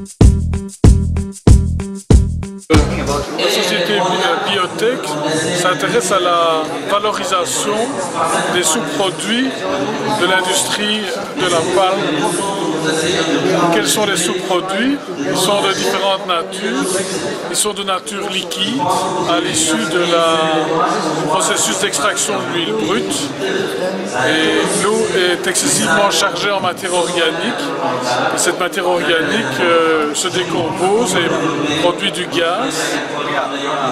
La société Biotech s'intéresse à la valorisation des sous-produits de l'industrie de la palme. Quels sont les sous-produits? Ils sont de différentes natures. Ils sont de nature liquide à l'issue du processus d'extraction de l'huile brute. Et l'eau est excessivement chargée en matière organique. Et cette matière organique se décompose et produit du gaz.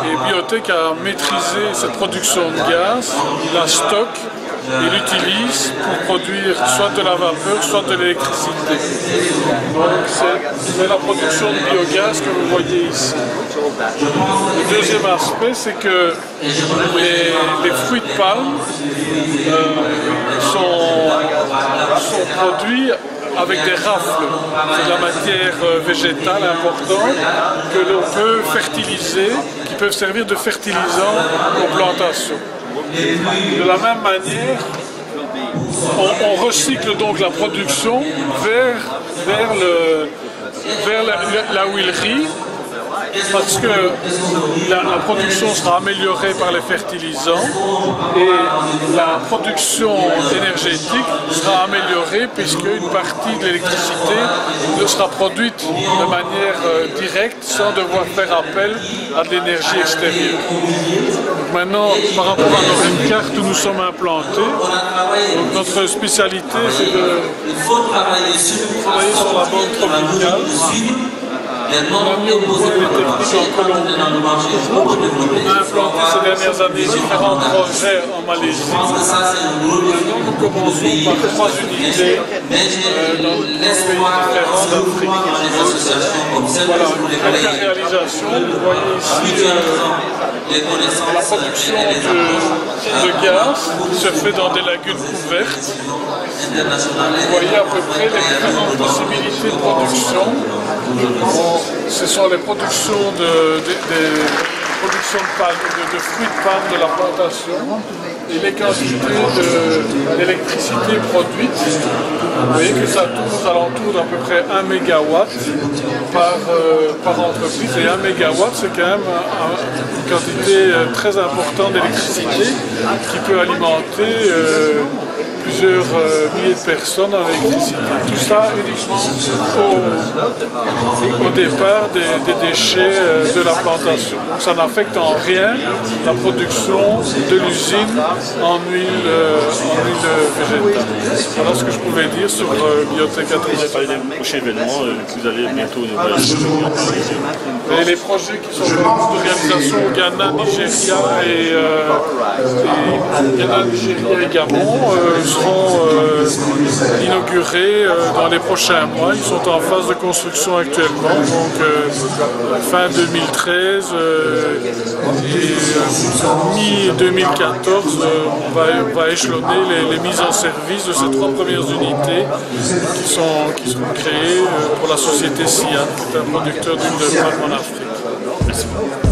Et Biotech a maîtrisé cette production de gaz, il la stocke et l'utilise pour produire soit de la vapeur, soit de l'électricité. Donc c'est la production de biogaz que vous voyez ici. Le deuxième aspect, c'est que les fruits de palme sont produits avec des rafles. C'est de la matière végétale importante que l'on peut fertiliser, qui peuvent servir de fertilisant aux plantations. De la même manière, on recycle donc la production vers la huilerie, parce que la production sera améliorée par les fertilisants et la production énergétique sera améliorée puisque une partie de l'électricité sera produite de manière directe sans devoir faire appel à de l'énergie extérieure. Donc maintenant, par rapport à nos cartes où nous sommes implantés, donc notre spécialité c'est de travailler sur la bande tropicale. On a mis au point les techniques en Colombie. On a implanté ces dernières années différents projets en Malaisie. Maintenant, nous commençons par 3 unités dans 3 pays différents d'Afrique. Voilà, quelques réalisations. Vous voyez ici la production de gaz qui se fait dans des lagunes couvertes. Vous voyez à peu près les différentes possibilités de production. Ce sont les productions de fruits de palme de la plantation et les quantités d'électricité produite. Vous voyez que ça tourne aux alentours d'à peu près 1 mégawatt par entreprise. Et 1 mégawatt, c'est quand même une quantité très importante d'électricité qui peut alimenter plusieurs milliers de personnes en électricité. Tout ça uniquement au départ des déchets de la plantation. Donc ça n'affecte en rien la production de l'usine en huile végétale. Voilà ce que je pouvais dire sur Biotech Atelier. Les prochains événements que vous allez bientôt nous et les projets qui sont en cours de réalisation au Ghana, Nigeria et Gabon seront inaugurés dans les prochains mois. Ils sont en phase de construction actuellement, donc fin 2013 et mi-2014, on va échelonner les mises en service de ces 3 premières unités qui seront créées pour la société SIAN, qui est un producteur d'huile de palme en Afrique. Merci beaucoup.